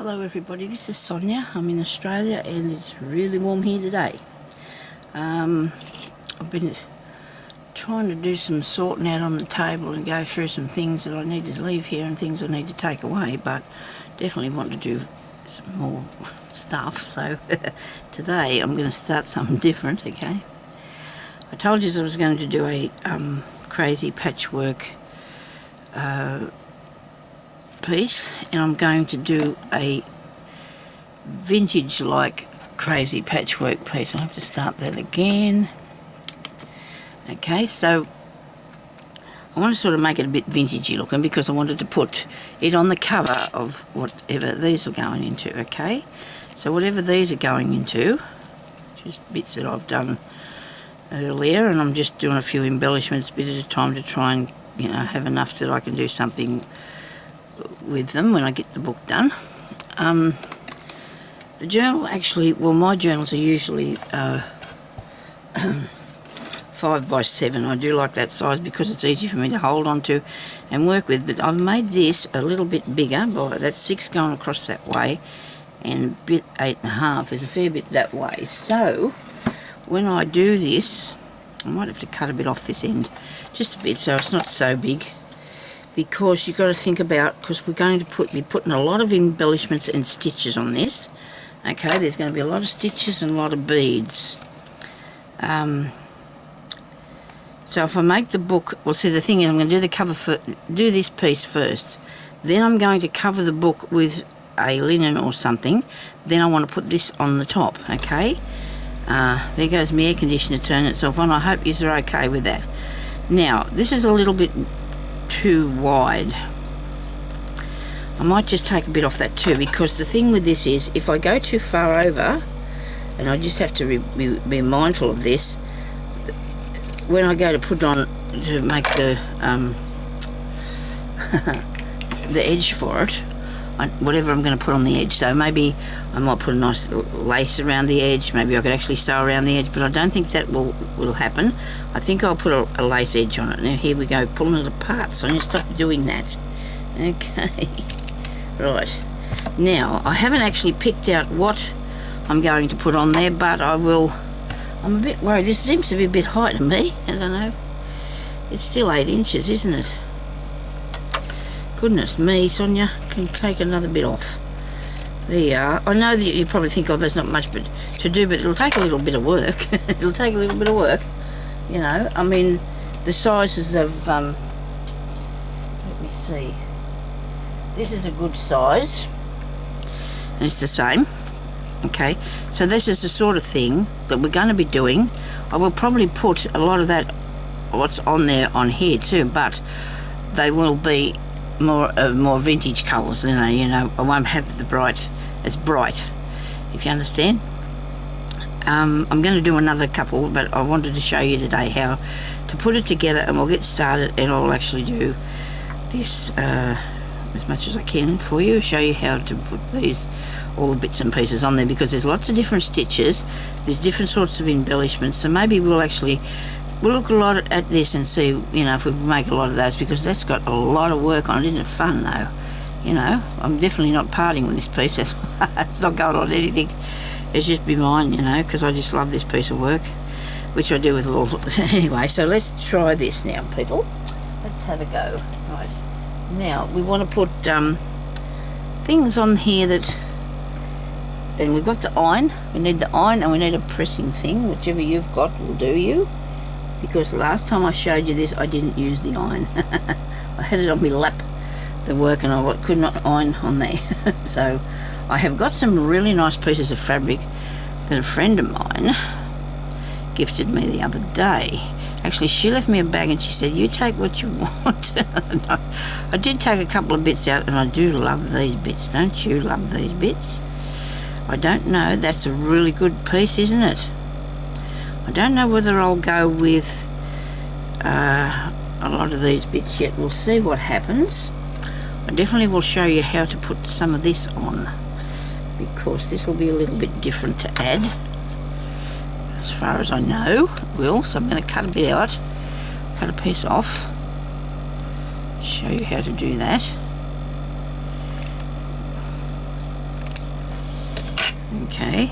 Hello everybody, this is Sonya. I'm in Australia and it's really warm here today. I've been trying to do some sorting out on the table and go through some things that I need to leave here and things I need to take away, but definitely want to do some more stuff. So today I'm going to start something different, okay? I told you I was going to do a crazy patchwork piece, and I'm going to do a vintage like crazy patchwork piece. I'll have to start that again. Okay, so I want to sort of make it a bit vintagey looking because I wanted to put it on the cover of whatever these are going into. Okay, so whatever these are going into, just bits that I've done earlier, and I'm just doing a few embellishments a bit at a time to try and, you know, have enough that I can do something with them when I get the book done. The journal actually, well, my journals are usually 5x7. I do like that size because it's easy for me to hold on to and work with, but I've made this a little bit bigger. That's 6 going across that way and bit 8.5. There's a fair bit that way. So when I do this, I might have to cut a bit off this end, just a bit, so it's not so big, because you've got to think about, because we're going to be putting a lot of embellishments and stitches on this. Okay, there's going to be a lot of stitches and a lot of beads. So if I make the book, well, see, the thing is, I'm going to do the cover do this piece first, then I'm going to cover the book with a linen or something, then I want to put this on the top. Okay, there goes my air conditioner turning itself on. I hope you're okay with that. Now this is a little bit too wide. I might just take a bit off that too, because the thing with this is, if I go too far over, and I just have to be mindful of this, when I go to put on to make the the edge for it, whatever I'm going to put on the edge, so maybe I might put a nice lace around the edge, maybe I could actually sew around the edge, but I don't think that will happen. I think I'll put a lace edge on it. Now here we go, pulling it apart, so I'm going to stop doing that. Okay, right, now I haven't actually picked out what I'm going to put on there, but I will. I'm a bit worried, this seems to be a bit high to me, I don't know, it's still 8 inches, isn't it? Goodness me, Sonya, can take another bit off. There you are. I know that you probably think, oh, there's not much to do, but it'll take a little bit of work. It'll take a little bit of work, you know. I mean, the sizes of, let me see. This is a good size, and it's the same. Okay, so this is the sort of thing that we're going to be doing. I will probably put a lot of that, what's on there, on here too, but they will be more vintage colours, you know. I won't have as bright, if you understand. I'm going to do another couple, but I wanted to show you today how to put it together, and we'll get started, and I'll actually do this as much as I can for you, show you how to put all the bits and pieces on there, because there's lots of different stitches, there's different sorts of embellishments, so maybe we'll look a lot at this and see, you know, if we make a lot of those, because that's got a lot of work on it. Isn't it fun though? You know, I'm definitely not parting with this piece. That's it's not going on anything. It's just be mine, you know, because I just love this piece of work, which I do with all. Anyway, so let's try this now, people. Let's have a go. Right, now we want to put things on here that. And we've got the iron. We need the iron, and we need a pressing thing. Whichever you've got will do you. Because last time I showed you this, I didn't use the iron. I had it on my lap, the work, and I could not iron on there. So I have got some really nice pieces of fabric that a friend of mine gifted me the other day. Actually, she left me a bag and she said, you take what you want. I did take a couple of bits out, and I do love these bits. Don't you love these bits? I don't know, that's a really good piece, isn't it? I don't know whether I'll go with a lot of these bits yet. We'll see what happens. I definitely will show you how to put some of this on, because this will be a little bit different to add, as far as I know. So I'm going to cut a bit out, cut a piece off, show you how to do that. Okay.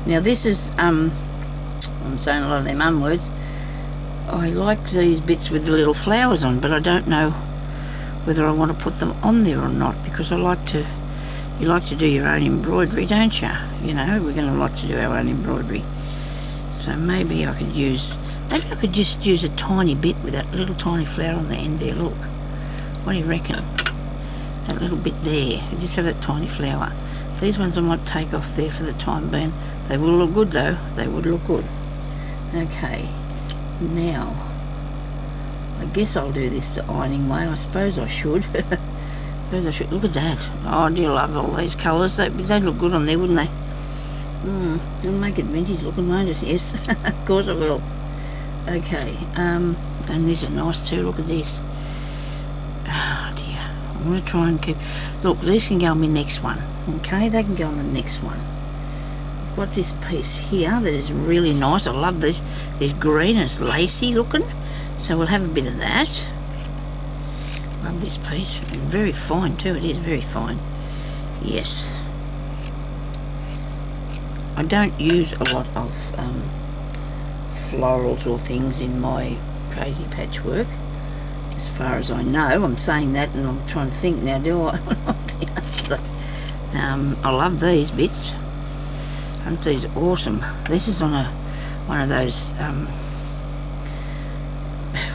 Now this is, I'm saying a lot of them words. I like these bits with the little flowers on, but I don't know whether I want to put them on there or not, because you like to do your own embroidery, don't you? You know, we're going to like to do our own embroidery. So maybe I could just use a tiny bit with that little tiny flower on the end there, look. What do you reckon? That little bit there, just have that tiny flower. These ones I might take off there for the time being. They will look good though, they would look good. Okay, now, I guess I'll do this the ironing way. I suppose I should. Look at that. Oh, I do love all these colours. They'd look good on there, wouldn't they? It'll make it vintage looking, won't it? Yes, of course it will. Okay, and this is nice too. Look at this. Oh dear. I'm going to try and keep... Look, these can go on my next one. Okay, they can go on the next one. I've got this piece here that is really nice. I love this. This green, it's lacy looking. So we'll have a bit of that. Love this piece. And very fine too. It is very fine. Yes. I don't use a lot of florals or things in my crazy patchwork, as far as I know. I'm saying that and I'm trying to think now, do I? I love these bits. Aren't these awesome? This is on one of those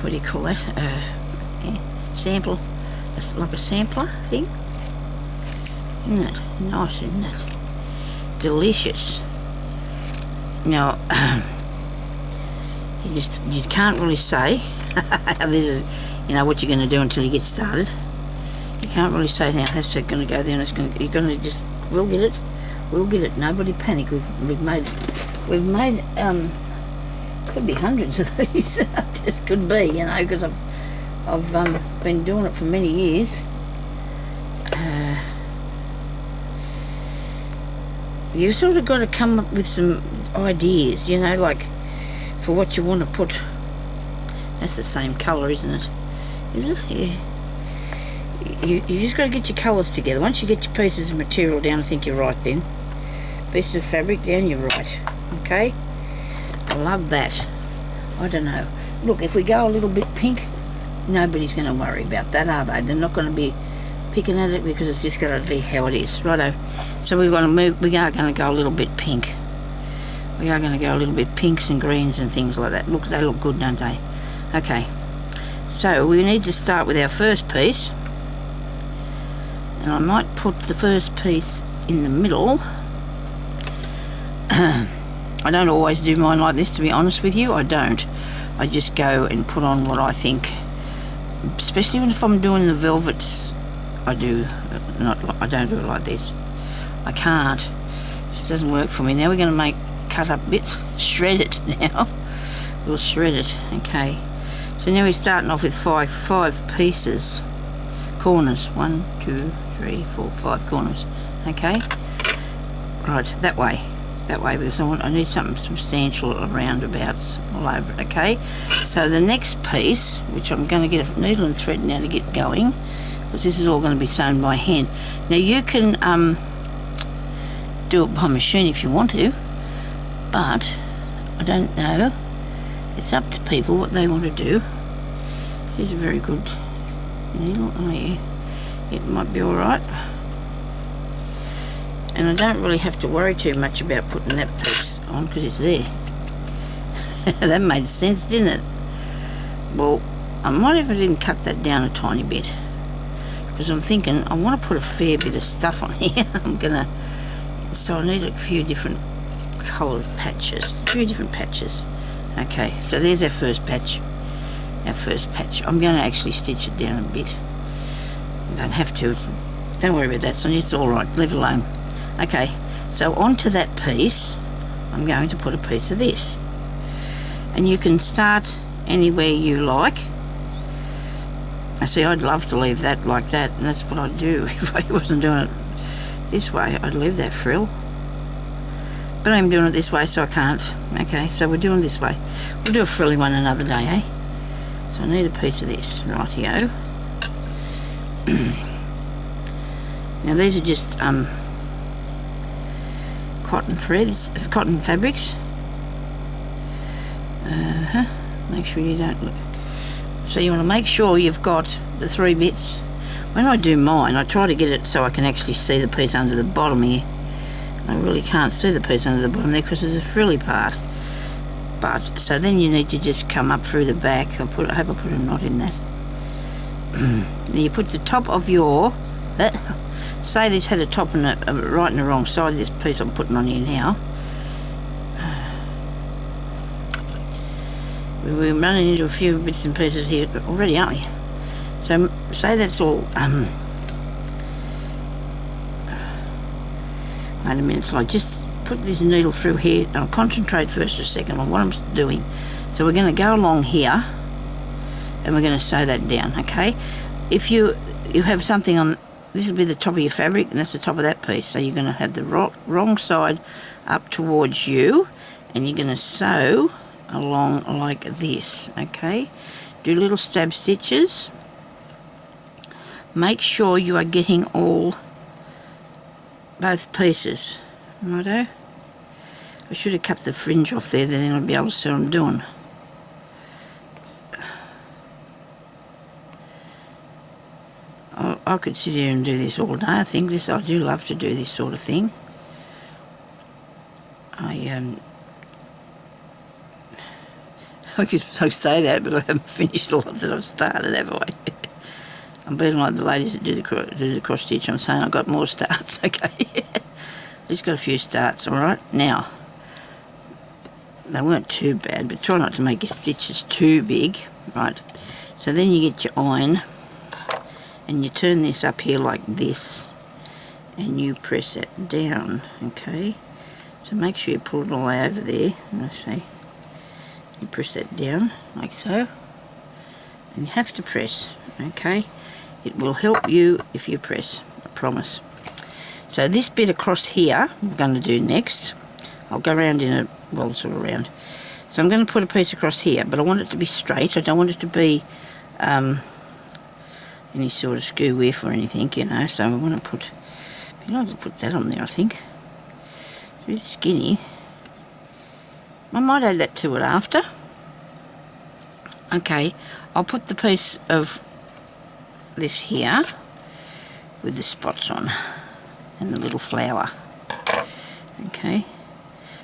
what do you call that? Sample. It's like a sampler thing. Isn't it? Nice, isn't it? Delicious. Now you can't really say this is, you know, what you're going to do until you get started. You can't really say now that's going to go there and it's going to, you're going to just, we'll get it. Nobody panic. We've made could be hundreds of these. Just could be, you know, because I've been doing it for many years. You sort of got to come up with some ideas, you know, like for what you want to put. That's the same colour, isn't it? Is it? Yeah. You just got to get your colours together. Once you get your pieces of material down, I think you're right then. Pieces of fabric down, you're right. Okay? I love that. I don't know. Look, if we go a little bit pink, nobody's going to worry about that, are they? They're not going to be picking at it because it's just going to be how it is. Righto. So we are going to go a little bit pink. We are going to go a little bit pinks and greens and things like that. Look, they look good, don't they? Okay. So we need to start with our first piece. And I might put the first piece in the middle. I don't always do mine like this, to be honest with you. I don't. I just go and put on what I think, especially if I'm doing the velvets. I don't do it like this. I can't. It just doesn't work for me. Now we're going to cut up bits, shred it now. We'll shred it. Okay. So now we're starting off with five pieces, corners. 1, 2, 3, 4, 5 corners. Okay. Right, that way, because I need something substantial around abouts all over it. Okay. So the next piece, which I'm going to get a needle and thread now to get going, because this is all going to be sewn by hand. Now you can do it by machine if you want to, but I don't know. It's up to people what they want to do. This is a very good needle. Oh yeah, it might be alright. And I don't really have to worry too much about putting that piece on because it's there. That made sense, didn't it? Well, I might even didn't cut that down a tiny bit, because I'm thinking I want to put a fair bit of stuff on here. So I need a few different coloured patches. Okay, so there's our first patch. I'm going to actually stitch it down a bit. You don't have to. Don't worry about that, Sonia. It's all right. Leave it alone. Okay, so onto that piece, I'm going to put a piece of this. And you can start anywhere you like. I see, I'd love to leave that like that, and that's what I'd do if I wasn't doing it this way. I'd leave that frill. But I'm doing it this way, so I can't. Okay, so we're doing it this way. We'll do a frilly one another day, eh? So I need a piece of this. Rightio. Now these are just cotton threads, cotton fabrics. Make sure you don't look. So you want to make sure you've got the 3 bits. When I do mine, I try to get it so I can actually see the piece under the bottom here. I really can't see the piece under the bottom there because there's a frilly part. But so then you need to just come up through the back. I hope I put a knot in that. Then you put the top of your. Say this had a top and a right and the wrong side. This piece I'm putting on here now. We're running into a few bits and pieces here already, aren't we? So say that's all. Wait a minute, so I just put this needle through here and I'll concentrate first a second on what I'm doing. So we're going to go along here and we're going to sew that down, okay? If you have something on, this will be the top of your fabric and that's the top of that piece. So you're going to have the wrong side up towards you and you're going to sew along like this, okay? Do little stab stitches. Make sure you are getting both pieces, righto? I should have cut the fringe off there, then I'll be able to see what I'm doing. I could sit here and do this all day. I do love to do this sort of thing. I could say that, but I haven't finished a lot that I've started, have I? I'm being like the ladies that do the cross stitch. I'm saying I've got more starts, okay? At least got a few starts, alright? Now, they weren't too bad, but try not to make your stitches too big, right? So then you get your iron, and you turn this up here like this, and you press it down, okay? So make sure you pull it all the way over there, and I say, you press that down, like so, and you have to press, okay? It will help you if you press, I promise. So this bit across here, I'm going to do next. I'll go around in a, well, sort of round. So I'm going to put a piece across here, but I want it to be straight. I don't want it to be any sort of skew whiff or anything, you know. So I want to put, you know, I'll put that on there, I think. It's a bit skinny. I might add that to it after. Okay, I'll put the piece of this here with the spots on and the little flower. Okay,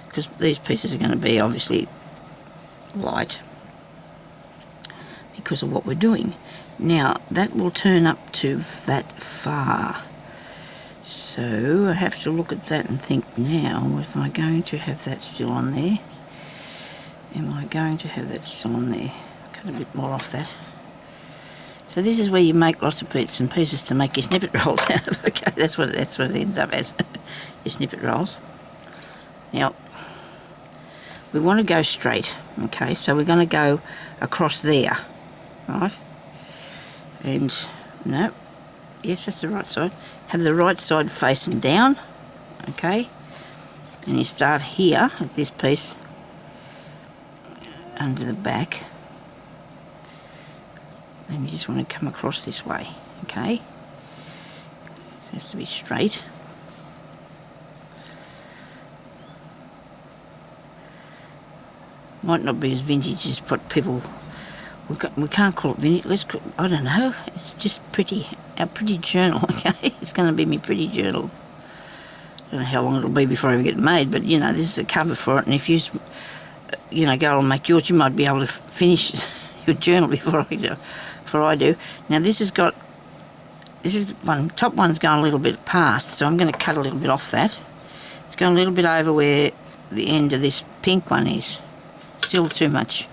because these pieces are going to be obviously light because of what we're doing. Now that will turn up to that far. So I have to look at that and think now, am I going to have that still on there? Am I going to have that still on there? Cut a bit more off that. So this is where you make lots of bits and pieces to make your snippet rolls out of. Okay, that's what it ends up as, your snippet rolls. Now, we want to go straight, okay, so we're going to go across there, right? And, no, yes, that's the right side. Have the right side facing down, okay? And you start here at this piece under the back, and you just want to come across this way, okay? So it has to be straight. Might not be as vintage as what people, we can't call it vintage, I don't know, it's just pretty, our pretty journal, okay? It's going to be my pretty journal. I don't know how long it'll be before I ever get it made, but you know, this is a cover for it, and if you know, go and make yours, you might be able to finish your journal before I do. Now this is one, top one's going a little bit past, so I'm going to cut a little bit off that. It's going a little bit over where the end of this pink one is. Still too much.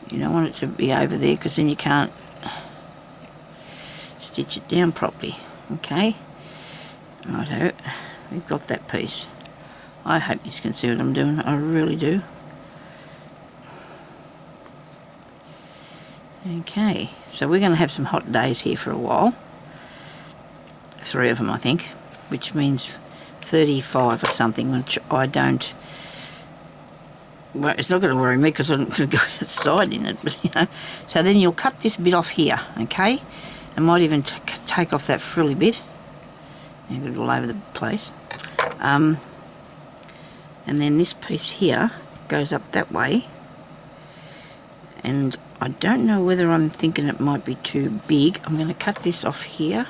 You don't want it to be over there because then you can't stitch it down properly. Okay? Righto. We've got that piece. I hope you can see what I'm doing. I really do. Okay, so we're going to have some hot days here for a while. 3 of them, I think, which means 35 or something, which I don't... Well, it's not going to worry me because I'm going to go outside in it, but you know. So then you'll cut this bit off here, okay? I might even take off that frilly bit. You've got it all over the place. and then this piece here goes up that way, and I don't know whether I'm thinking it might be too big. I'm going to cut this off here,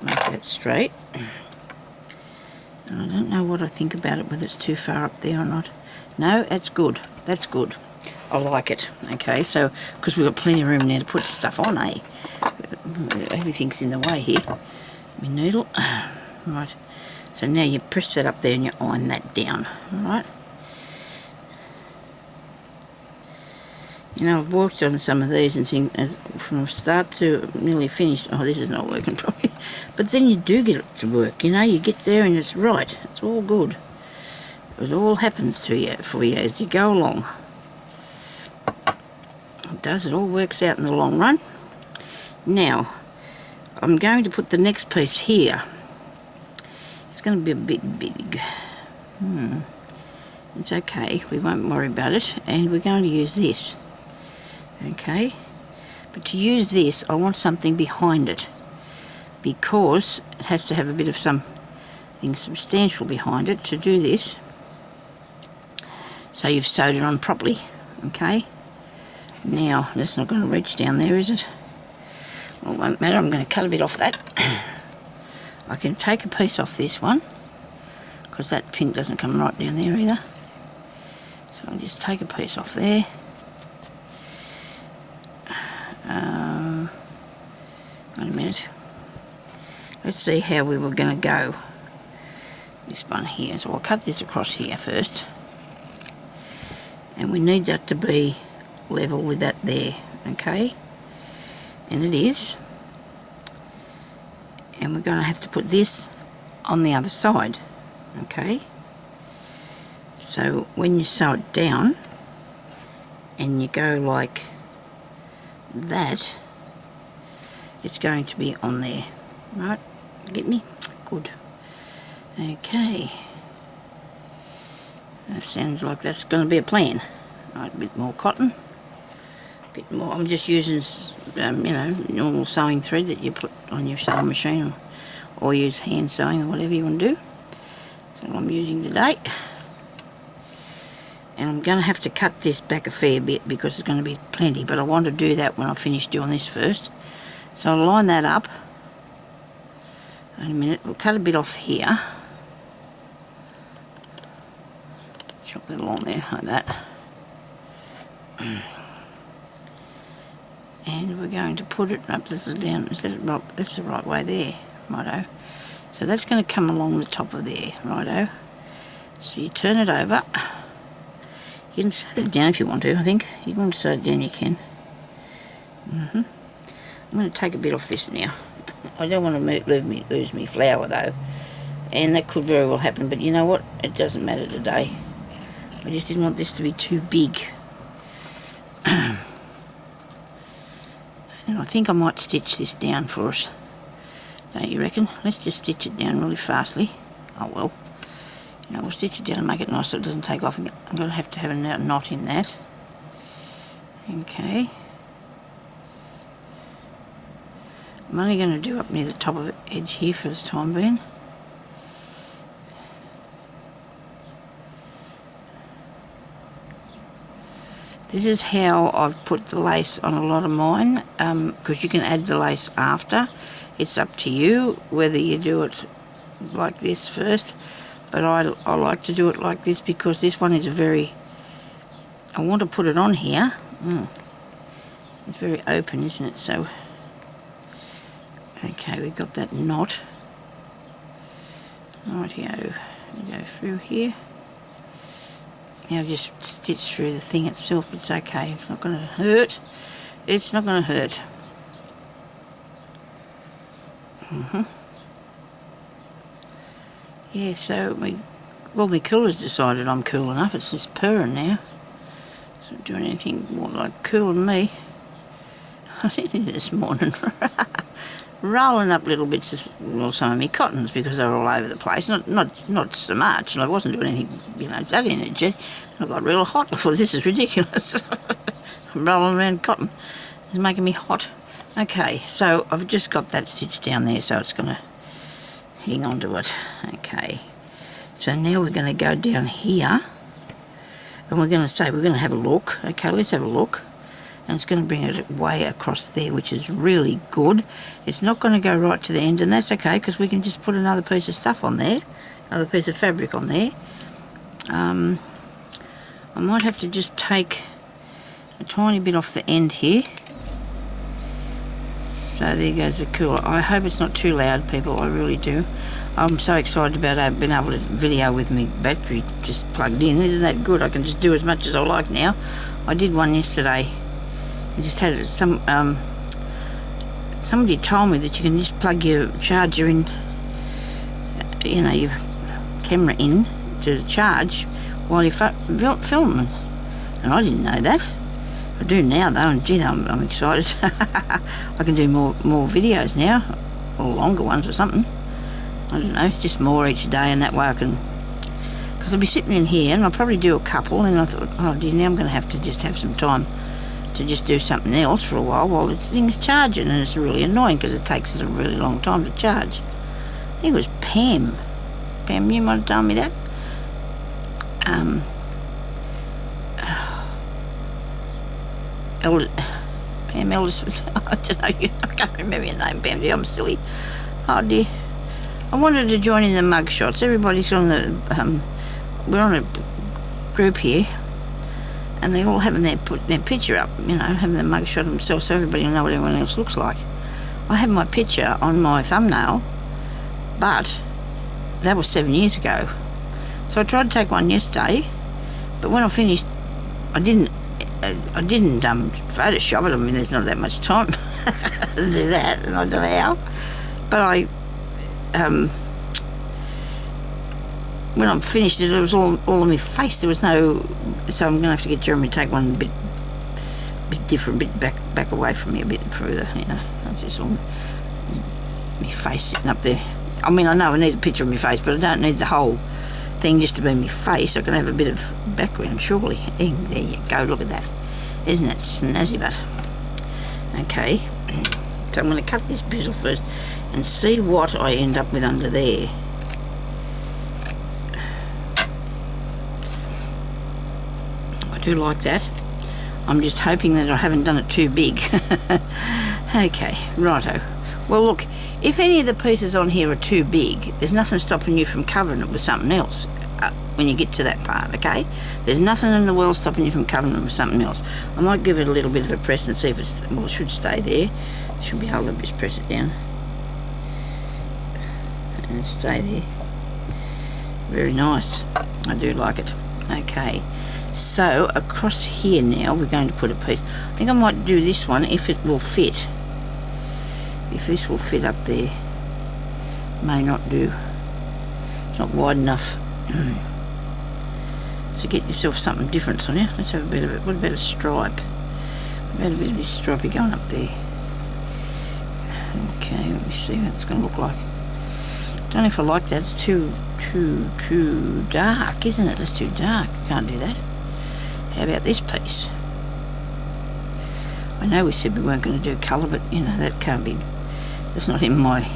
make that straight. And I don't know what I think about it, whether it's too far up there or not. No, that's good. That's good. I like it. Okay, so because we've got plenty of room now to put stuff on, eh? Everything's in the way here. My needle. Right. So now you press that up there and you iron that down. Alright. You know, I've worked on some of these and think as from start to nearly finished, oh, this is not working properly. But then you do get it to work, you know, you get there and it's right. It's all good. It all happens to you, for you as you go along. It does, it all works out in the long run. Now, I'm going to put the next piece here. It's going to be a bit big. It's okay, we won't worry about it. And we're going to use this. Okay, but to use this I want something behind it, because it has to have a bit of something substantial behind it to do this, so you've sewed it on properly. Okay, now that's not going to reach down there, is it? Well, it won't matter, I'm going to cut a bit off that. I can take a piece off this one, because that pink doesn't come right down there either, so I'll just take a piece off there. Wait a minute. Let's see how we were going to go. This one here. So I'll cut this across here first. And we need that to be level with that there. Okay? And it is. And we're going to have to put this on the other side. Okay? So when you sew it down and you go like that, it's going to be on there. Right, get me? Good. Okay, that sounds like that's going to be a plan. Right, a bit more cotton, a bit more. I'm just using you know, normal sewing thread that you put on your sewing machine, or use hand sewing or whatever you want to do. That's what I'm using today. And I'm going to have to cut this back a fair bit because there's going to be plenty, but I want to do that when I finish doing this first. So I'll line that up. Wait a minute, we'll cut a bit off here. Chop that along there like that. And we're going to put it up, this is down, is that right? That's the right way there, righto. So that's going to come along the top of there, righto. So you turn it over. You can sew that down if you want to, I think. If you want to sew it down, you can. I'm going to take a bit off this now. I don't want to lose me flour though. And that could very well happen, but you know what? It doesn't matter today. I just didn't want this to be too big. And I think I might stitch this down for us. Don't you reckon? Let's just stitch it down really fastly. Oh well. You know, we'll stitch it down and make it nice so it doesn't take off. I'm going to have a knot in that. Okay. I'm only going to do up near the top of the edge here for this time being. This is how I've put the lace on a lot of mine, because you can add the lace after. It's up to you whether you do it like this first, but I like to do it like this because this one is I want to put it on here. It's very open, isn't it? So, okay, we've got that knot. Rightio, we go through here. Now just stitch through the thing itself, it's okay, it's not going to hurt. It's not going to hurt. Yeah, so my cooler's decided I'm cool enough, it's just purring now. It's not doing anything more like cooling me. I did it this morning. Rolling up little bits of, well, some of my cottons because they were all over the place. Not so much, and I wasn't doing anything, you know, that energy. I got real hot. I thought, this is ridiculous. I'm rolling around cotton. It's making me hot. Okay, so I've just got that stitch down there, so it's going to hang on to it. Okay, So now we're going to go down here, and we're going to have a look. Okay, let's have a look. And it's going to bring it way across there, which is really good. It's not going to go right to the end, and that's okay, because we can just put another piece of stuff on there, another piece of fabric on there. I might have to just take a tiny bit off the end here. So there goes the cooler. I hope it's not too loud, people, I really do. I'm so excited about being able to video with my battery just plugged in. Isn't that good? I can just do as much as I like now. I did one yesterday. I just had somebody told me that you can just plug your charger in, you know, your camera in to charge while you're filming. And I didn't know that. I do now though, and gee, I'm excited. I can do more videos now, or longer ones or something. I don't know, just more each day, and that way I can, because I'll be sitting in here and I'll probably do a couple, and I thought, oh dear, now I'm going to have to just have some time to just do something else for a while the thing's charging, and it's really annoying because it takes it a really long time to charge. I think it was Pam. Pam, you might have told me that. Pam Elders, I don't know, I can't remember your name, Pam, I'm silly. Oh dear. I wanted to join in the mug shots. Everybody's on the, we're on a group here, and they're all having put their picture up, you know, having the mug shot themselves so everybody will know what everyone else looks like. I have my picture on my thumbnail, but that was 7 years ago. So I tried to take one yesterday, but when I finished, I didn't Photoshop it. I mean, there's not that much time to do that, and I don't know how. But when I'm finished, it was all on my face. There was no, so I'm going to have to get Jeremy to take one a bit different, a bit back away from me a bit further, you know. Just all my face sitting up there. I mean, I know I need a picture of my face, but I don't need the whole thing just to be my face. I can have a bit of background, surely. There you go, look at that. Isn't that snazzy, but? Okay, so I'm going to cut this piece off first and see what I end up with under there. I do like that. I'm just hoping that I haven't done it too big. Okay, righto. Well, look, if any of the pieces on here are too big, there's nothing stopping you from covering it with something else when you get to that part, okay? There's nothing in the world stopping you from covering it with something else. I might give it a little bit of a press and see if it's, well, it should stay there. Should be able to just press it down and stay there. Very nice. I do like it. Okay, so across here now we're going to put a piece. I think I might do this one if it will fit. If this will fit up there. May not do. It's not wide enough. So get yourself something different, Sonya. Let's have a bit of it. What about a stripe? What about a bit of this stripey going up there? Okay, let me see what it's going to look like. Don't know if I like that. It's too dark, isn't it? It's too dark. Can't do that. How about this piece? I know we said we weren't going to do colour, but you know that can't be. That's not in my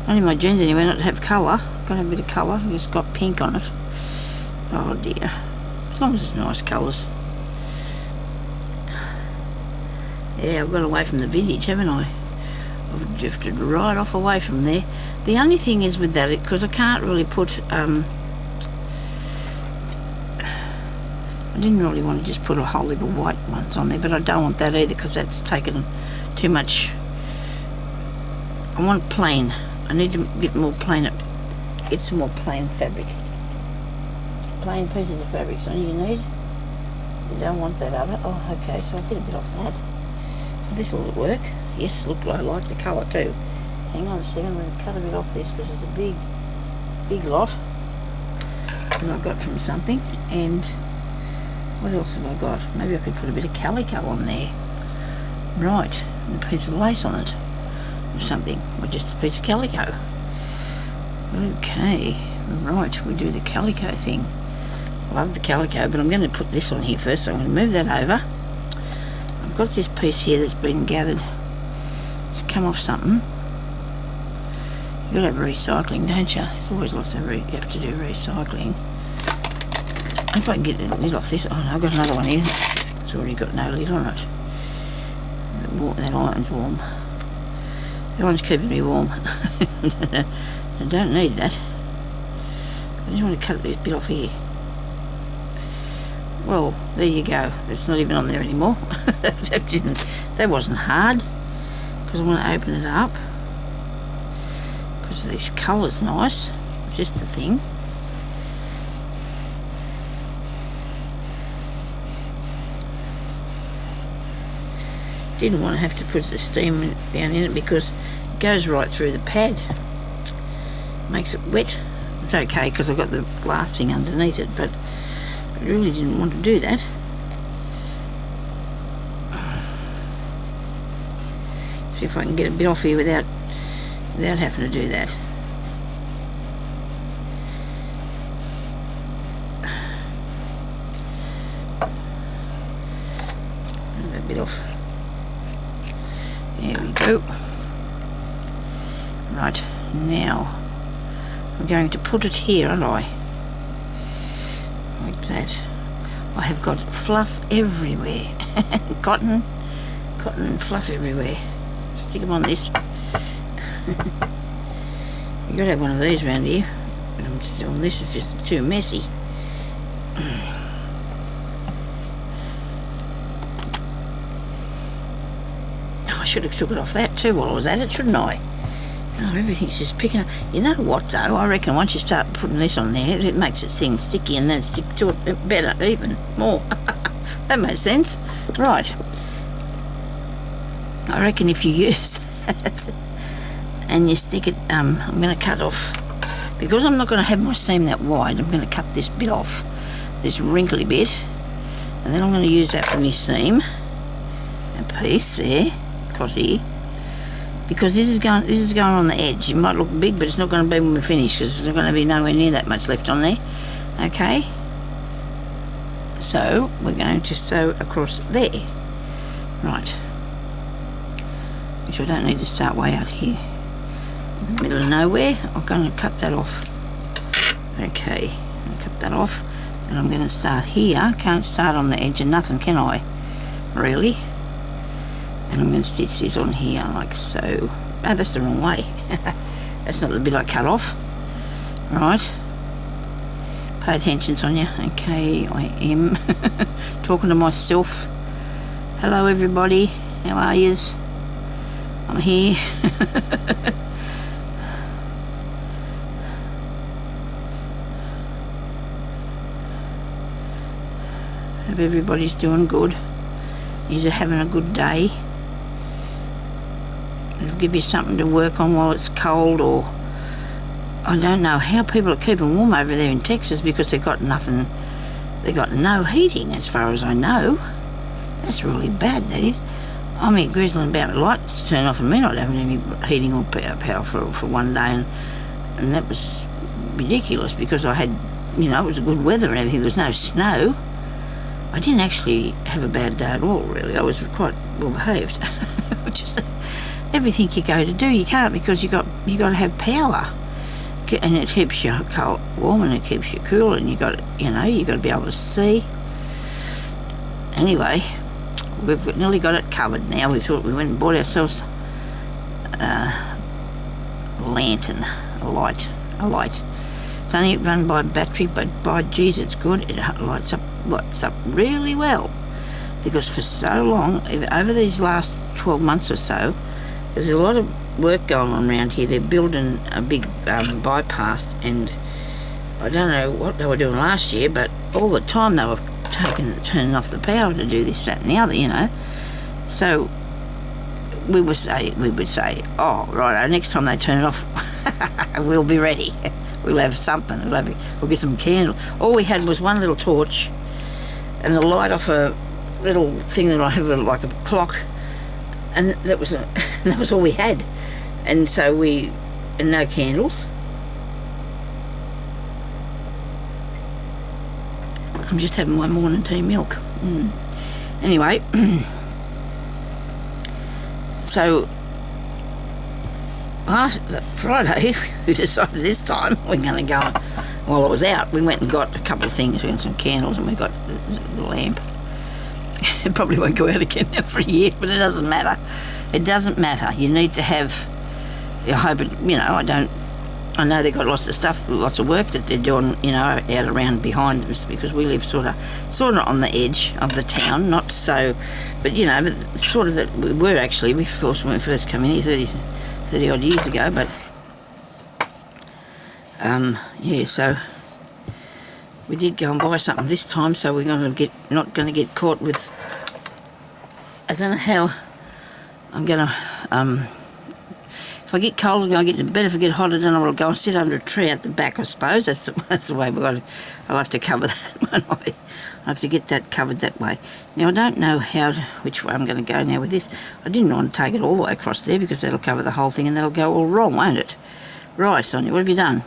genes anyway. Not to have colour. Got to have a bit of colour. It's got pink on it. Oh dear. As long as it's nice colours. Yeah, I've got away from the vintage, haven't I? I've drifted right off away from there. The only thing is with that, because I can't really put, I didn't really want to just put a whole heap of white ones on there, but I don't want that either because that's taken too much. I want plain. I need to get more plain, get some more plain fabric. Plain pieces of fabric, so you need. You don't want that other. Oh, okay, so I'll get a bit off that. This will work. Yes, look, I like the colour too. Hang on a second, I'm going to cut a bit off this because it's a big lot that I got from something. And what else have I got? Maybe I could put a bit of calico on there. Right, and a piece of lace on it or something, or just a piece of calico. Okay, right, we do the calico thing. I love the calico, but I'm going to put this on here first, so I'm going to move that over. I've got this piece here that's been gathered. It's come off something. You gotta have recycling, don't you? There's always lots of you have to do recycling. I hope I can get the lid off this. Oh no, I've got another one here. It's already got no lid on it. That iron's warm. That one's keeping me warm. I don't need that. I just want to cut this bit off here. Well, there you go. It's not even on there anymore. That wasn't hard. Because I want to open it up. Because this colour's nice. It's just the thing. Didn't want to have to put the steam down in it because it goes right through the pad. Makes it wet. It's okay because I've got the glass thing underneath it, but I really didn't want to do that. See if I can get a bit off here without having to do that. A bit off. There we go. Right, now I'm going to put it here, aren't I? Like that. I have got fluff everywhere. Cotton and fluff everywhere. Stick them on this. You gotta have one of these around here. This is just too messy. I should have took it off that too while I was at it, shouldn't I? Oh, everything's just picking up. You know what though, I reckon once you start putting this on there, it makes it thing sticky and then stick to it better, even more. That makes sense. Right. I reckon if you use that and you stick it, I'm going to cut off, because I'm not going to have my seam that wide, I'm going to cut this bit off, this wrinkly bit, and then I'm going to use that for my seam, a piece there, across here, because this is going on the edge. It might look big, but it's not going to be when we finish, because there's not going to be nowhere near that much left on there. Okay, so we're going to sew across there. Right, which I don't need to start way out here in the middle of nowhere. I'm going to cut that off. Okay, I'm going to cut that off, and I'm going to start here. Can't start on the edge of nothing, can I? Really? And I'm going to stitch this on here like so. Oh, that's the wrong way. That's not the bit I cut off. Right. Pay attention, Sonya. Okay, I am talking to myself. Hello, everybody. How are yous? I'm here. Hope everybody's doing good. You're having a good day. It'll give you something to work on while it's cold, or I don't know how people are keeping warm over there in Texas, because they've got nothing. They've got no heating, as far as I know. That's really bad, that is. I mean, grizzling about the lights turn off and me not having any heating or power for one day, and that was ridiculous, because I had, you know, it was good weather and everything. There was no snow. I didn't actually have a bad day at all, really. I was quite well behaved. Just everything you go to do, you can't, because you got to have power, and it keeps you cold, warm, and it keeps you cool, and you got to be able to see. Anyway, we've nearly got it covered now. We thought we went and bought ourselves a lantern, a light. It's only run by battery, but by geez, it's good. It lights up really well, because for so long, over these last 12 months or so, there's a lot of work going on around here. They're building a big bypass, and I don't know what they were doing last year, but all the time they were turning off the power to do this, that and the other, you know. So we would say, oh, right, next time they turn it off, we'll be ready. We'll have something. We'll get some candle. All we had was one little torch and the light off a little thing that I have, like a clock, and that was all we had. And so and no candles. I'm just having my morning tea milk. Anyway, so last Friday, we decided this time we're going to go, while I was out, we went and got a couple of things. We got some candles and we got the lamp. It probably won't go out again now for a year, but it doesn't matter. It doesn't matter. You need to have, I hope it, you know, I know they've got lots of stuff, lots of work that they're doing, you know, out around behind us, because we live sort of on the edge of the town, not so, but you know, but sort of that we were actually, when we first came in here 30 odd years ago, but yeah, so we did go and buy something this time, so we're not going to get caught with, I don't know how I'm going to, if I get cold, I get to bed. If I get hotter, then I'll go and sit under a tree at the back, I suppose. That's the way we've got to, I'll have to cover that one. I have to get that covered that way. Now, I don't know which way I'm going to go now with this. I didn't want to take it all the way across there because that'll cover the whole thing and that'll go all wrong, won't it? Right, Sonia, what have you done?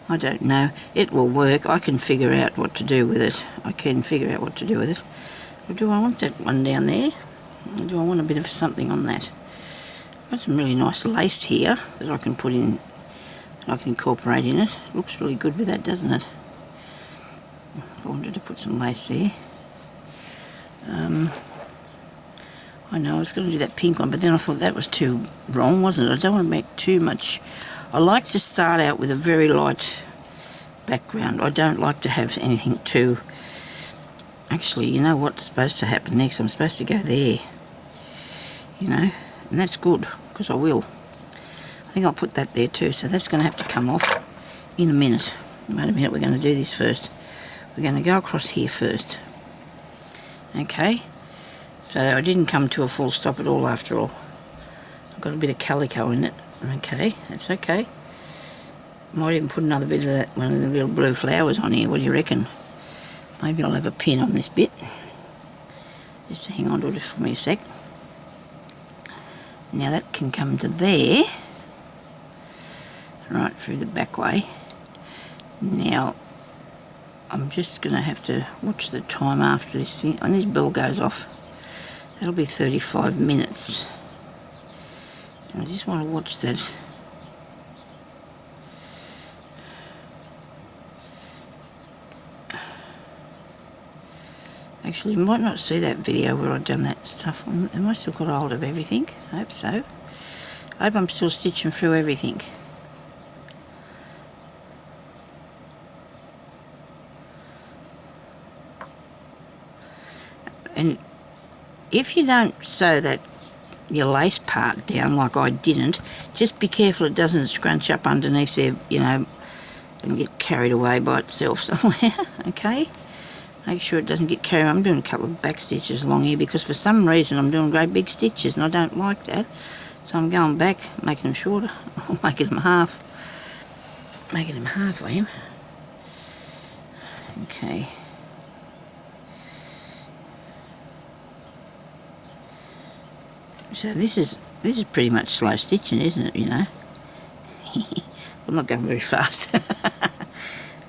I don't know. It will work. I can figure out what to do with it. Or do I want that one down there? Or do I want a bit of something on that? Got some really nice lace here that I can put in, that I can incorporate in it. Looks really good with that, doesn't it? I wanted to put some lace there. I know I was going to do that pink one, but then I thought that was too wrong, wasn't it? I don't want to make too much. I like to start out with a very light background. I don't like to have anything too... Actually, you know what's supposed to happen next? I'm supposed to go there, you know, and that's good, because I will. I think I'll put that there too, so that's going to have to come off in a minute. Wait a minute, we're going to do this first. We're going to go across here first. Okay, so I didn't come to a full stop at all after all. I've got a bit of calico in it. Okay, that's okay. Might even put another bit of that, one of the little blue flowers on here. What do you reckon? Maybe I'll have a pin on this bit. Just to hang on to it for me a sec. Now that can come to there. Right through the back way. Now, I'm just going to have to watch the time after this thing. When this bell goes off, that'll be 35 minutes. And I just want to watch that. Actually, you might not see that video where I've done that stuff. Am I still got hold of everything? I hope so. I hope I'm still stitching through everything. And if you don't sew that your lace part down like I didn't, just be careful it doesn't scrunch up underneath there, you know, and get carried away by itself somewhere, okay? Make sure it doesn't get carried. I'm doing a couple of back stitches along here because for some reason I'm doing great big stitches and I don't like that. So I'm going back, making them shorter, or making them half. Making them half, I am. Okay. So this is pretty much slow stitching, isn't it, you know? I'm not going very fast.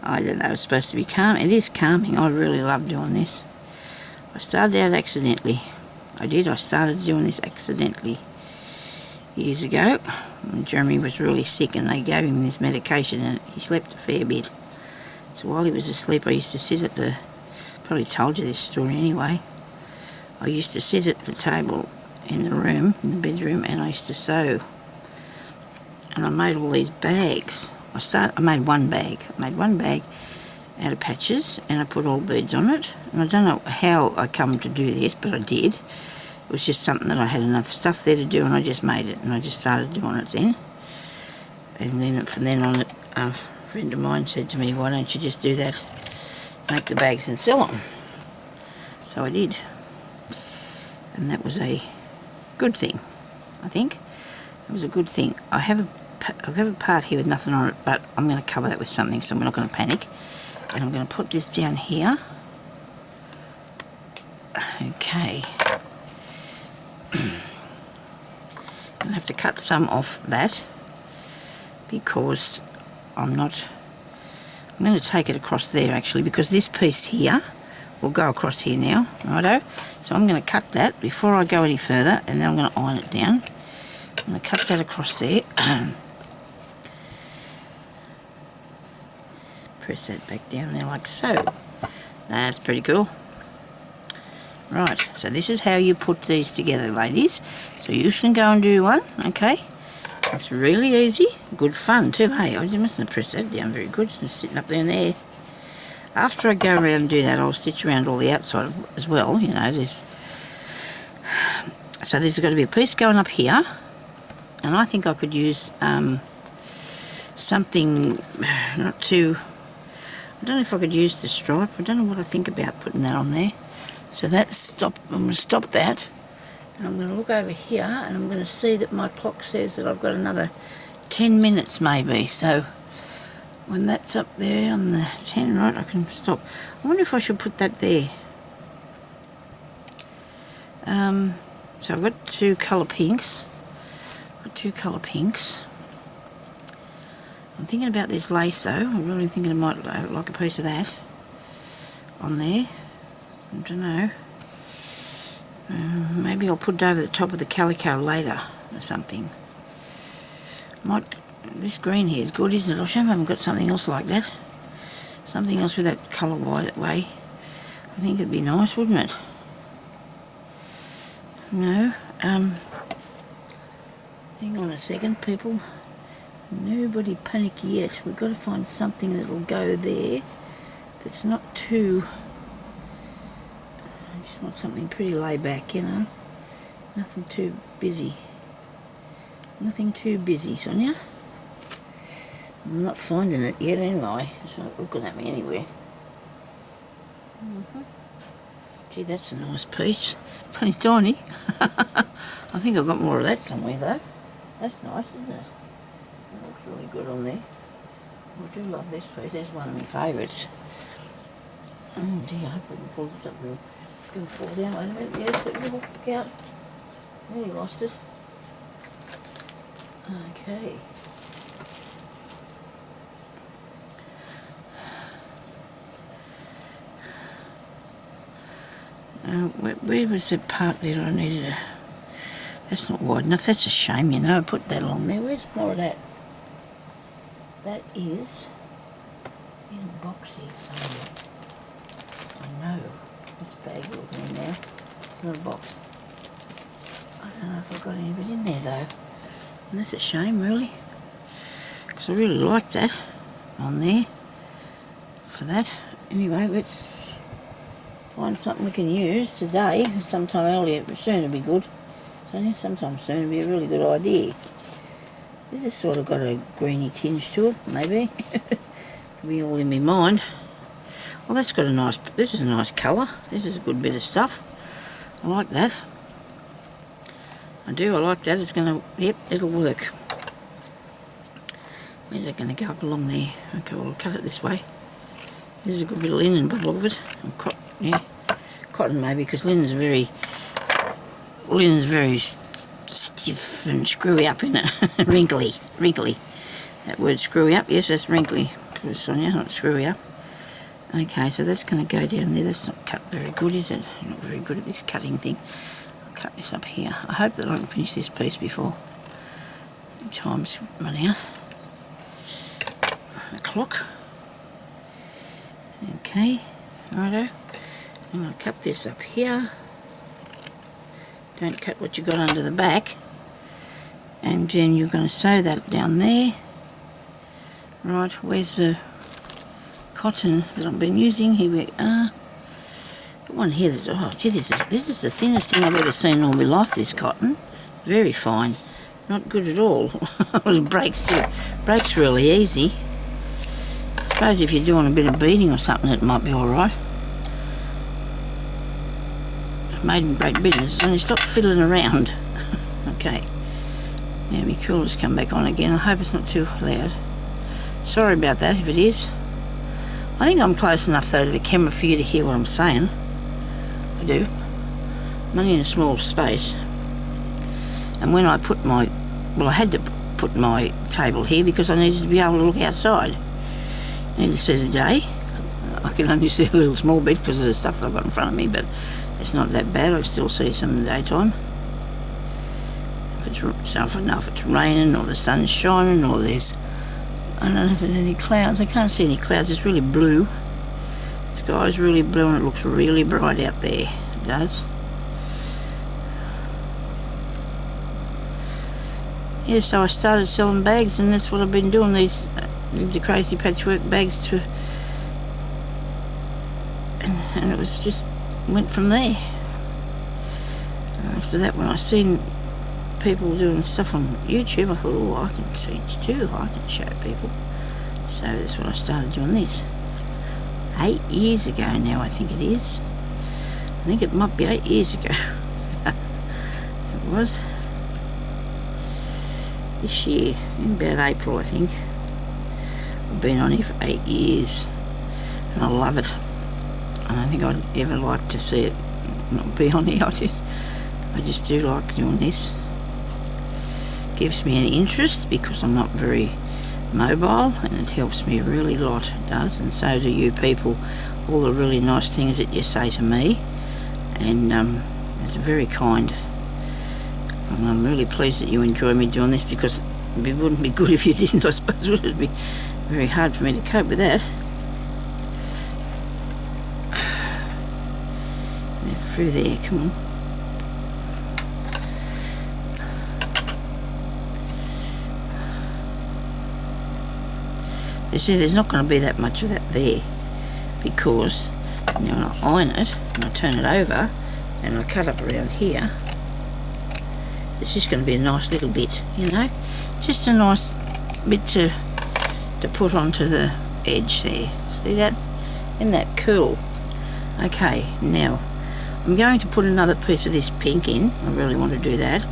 I don't know, it's supposed to be calm. It is calming. I really love doing this. I started out accidentally. I started doing this accidentally years ago. When Jeremy was really sick and they gave him this medication and he slept a fair bit. So while he was asleep, I used to sit at the... Probably told you this story anyway. I used to sit at the table in the room, in the bedroom, and I used to sew. And I made all these bags. I made one bag. I made one bag out of patches and I put all beads on it. And I don't know how I come to do this, but I did. It was just something that I had enough stuff there to do and I just made it and I just started doing it then. And then from then on, a friend of mine said to me, why don't you just do that, make the bags and sell them? So I did. And that was a good thing, I think. It was a good thing. I have a part here with nothing on it, but I'm going to cover that with something, so we're not going to panic. And I'm going to put this down here. Okay. I'm going to have to cut some off that because I'm going to take it across there actually, because this piece here will go across here now, righto? So I'm going to cut that before I go any further, and then I'm going to iron it down. I'm going to cut that across there. Press that back down there like so. That's pretty cool. Right, so this is how you put these together, ladies. So you can go and do one, okay? It's really easy, good fun too, hey? I mustn't have pressed that down very good, it's just sitting up there and there. After I go around and do that, I'll stitch around all the outside as well, you know. So there's got to be a piece going up here, and I think I could use something not too... I don't know if I could use the stripe. I don't know what I think about putting that on there. So that's stop. I'm going to stop that. And I'm going to look over here and I'm going to see that my clock says that I've got another 10 minutes maybe. So when that's up there on the 10, right, I can stop. I wonder if I should put that there. So I've got two colour pinks. I'm thinking about this lace though. I'm really thinking I might like a piece of that on there. I don't know. Maybe I'll put it over the top of the calico later or something. This green here is good, isn't it? I wish I haven't got something else like that. Something else with that colour way. I think it'd be nice, wouldn't it? No. Hang on a second, people. Nobody panic yet. We've got to find something that'll go there that's not too... I just want something pretty laid back, you know. Nothing too busy. Nothing too busy, Sonia. I'm not finding it yet anyway. It's not looking at me anywhere. Gee, that's a nice piece. It's only tiny. I think I've got more of that somewhere though. That's nice, isn't it? That looks really good on there. I do love this piece. That's one of my favourites. Oh gee, I hope I can pull this up and it's going to fall down. Wait a minute. Yes, it will look out. Nearly lost it. Okay. Where was the part there I needed a... That's not wide enough. That's a shame, you know. I put that along there. Where's more of that? That is in a box here somewhere. I know. This bag looking in there. It's not a box. I don't know if I've got any of it in there though. And that's a shame, really. Because I really like that on there for that. Anyway, let's find something we can use today. Sometime earlier, soon will be good. Sometime soon will be a really good idea. This has sort of got a greeny tinge to it, maybe. It'll be all in my mind. Well, that's got a nice, this is a nice colour. This is a good bit of stuff. I like that. I do, I like that. It's going to, yep, it'll work. Where's it going to go up along there? Okay, well, I'll cut it this way. This is a good bit of linen by the look of it. And cotton maybe, because linen's very stiff and screwy up, isn't it? wrinkly. That word screwy up, yes, that's wrinkly. Sonia, not screwy up. Okay, so that's going to go down there. That's not cut very good, is it? I'm not very good at this cutting thing. I'll cut this up here. I hope that I can finish this piece before time's run out. The clock. Okay, righto. I'm going to cut this up here. Don't cut what you got under the back. And then you're going to sew that down there. Right, where's the cotton that I've been using? Here we are. Got one here that's, oh gee, this is the thinnest thing I've ever seen in all my life, this cotton. Very fine. Not good at all. It breaks too. Breaks really easy. I suppose if you're doing a bit of beading or something, it might be alright. Made in great business, and you stop fiddling around. Okay. Now my cooler's come back on again. I hope it's not too loud. Sorry about that if it is. I think I'm close enough though to the camera for you to hear what I'm saying. I do. I'm only in a small space. And when I put my... Well, I had to put my table here because I needed to be able to look outside. I need to see the day. I can only see a little small bit because of the stuff I've got in front of me, but it's not that bad. I still see some in the daytime. So I don't know if it's raining or the sun's shining or there's, I don't know if there's any clouds. I can't see any clouds. It's really blue. The sky's really blue and it looks really bright out there. It does. Yeah, so I started selling bags, and that's what I've been doing, these the crazy patchwork bags to, and it was just went from there. And after that, when I seen people doing stuff on YouTube, I thought, oh, I can teach too, I can show people. So that's when I started doing this. 8 years ago now, I think it is. I think it might be 8 years ago. It was. This year, in about April, I think. I've been on here for 8 years, and I love it. I don't think I'd ever like to see it not be on here. I just do like doing this. Gives me an interest because I'm not very mobile, and it helps me really a lot. It does, and so do you people. All the really nice things that you say to me, and it's very kind. And I'm really pleased that you enjoy me doing this, because it wouldn't be good if you didn't, I suppose. It would be very hard for me to cope with that. They're through there, come on. You see, there's not going to be that much of that there, because now when I iron it and I turn it over and I cut up around here, it's just going to be a nice little bit, you know, just a nice bit to put onto the edge there. See that? Isn't that cool? Okay, now I'm going to put another piece of this pink in. I really want to do that,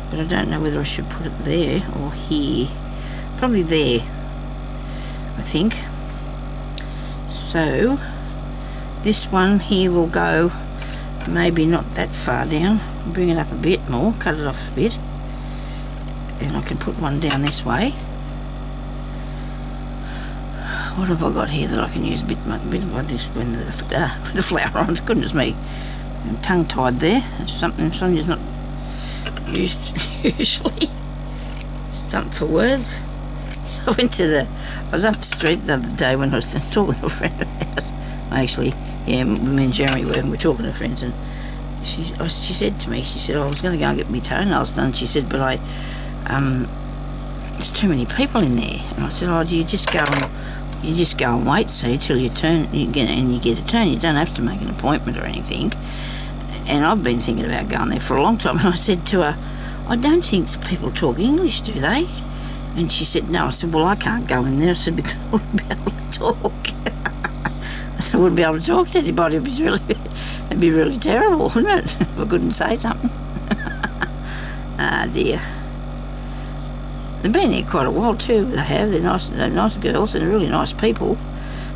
but I don't know whether I should put it there or here. Probably there, I think. So this one here will go maybe not that far down. Bring it up a bit more, cut it off a bit, and I can put one down this way. What have I got here that I can use a bit of this when the flower on? Goodness me, I'm tongue-tied there. That's something Sonia's not used usually. Stumped for words. I was up the street the other day when I was talking to a friend of ours. Me and Jeremy were talking to friends, and she said to me, she said, I was going to go and get my toenails done. She said, but there's too many people in there. And I said, oh, do you just go and wait, see, till you get a turn. You don't have to make an appointment or anything. And I've been thinking about going there for a long time. And I said to her, I don't think people talk English, do they? And she said, no. I said, well, I can't go in there. I said, because I wouldn't be able to talk. I said, I wouldn't be able to talk to anybody. It'd be really terrible, wouldn't it? If I couldn't say something. Ah, dear. They've been here quite a while too. They're nice girls and really nice people.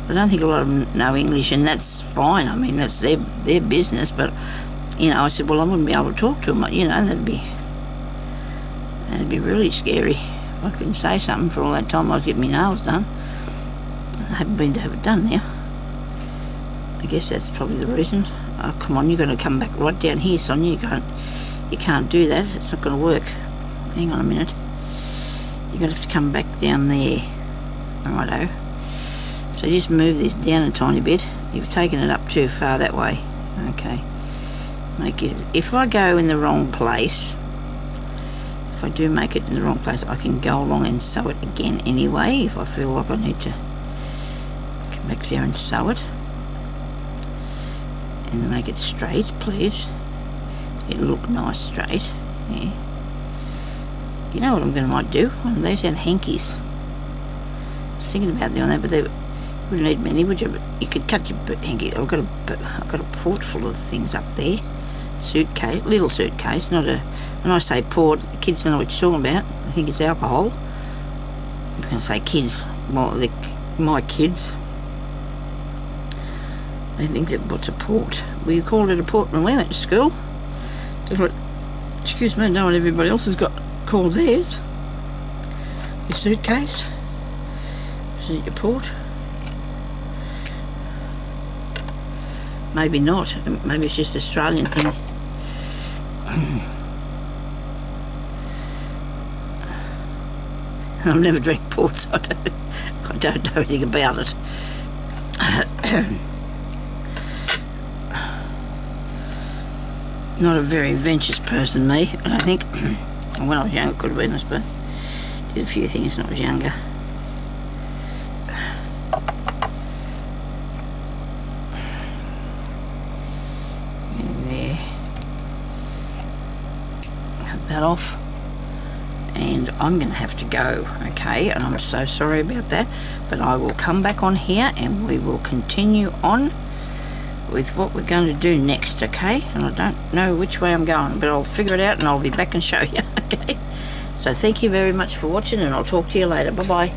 But I don't think a lot of them know English, and that's fine. I mean, that's their business. But you know, I said, well, I wouldn't be able to talk to them. You know, that'd be really scary. I couldn't say something for all that time I was getting my nails done. I haven't been to have it done now. I guess that's probably the reason. Oh, come on, you're going to come back right down here, Sonia. You can't do that. It's not going to work. Hang on a minute. You're going to have to come back down there. Righto. So just move this down a tiny bit. You've taken it up too far that way. Okay. If I go in the wrong place, if I do make it in the wrong place, I can go along and sew it again anyway, if I feel like I need to come back there and sew it. And make it straight, please. It'll look nice straight. Yeah. You know what I'm might do? One of those had hankies. I was thinking about doing that, but they wouldn't need many, would you? But you could cut your hanky. I've got a port full of things up there. Suitcase, little suitcase, not a. When I say port, the kids don't know what you're talking about. I think it's alcohol. I'm going to say kids. Well, my kids. They think that what's a port? We called it a port when we went to school. Excuse me, no one, everybody else has got called theirs. Your suitcase. Is it your port? Maybe not. Maybe it's just an Australian thing. I've never drank port, so I don't know anything about it. Not a very adventurous person, me, I don't think. When I was younger, could have been, I suppose. Did a few things when I was younger. And there. Cut that off. And I'm going to have to go, okay? And I'm so sorry about that. But I will come back on here and we will continue on with what we're going to do next, okay? And I don't know which way I'm going, but I'll figure it out and I'll be back and show you, okay? So thank you very much for watching, and I'll talk to you later. Bye-bye.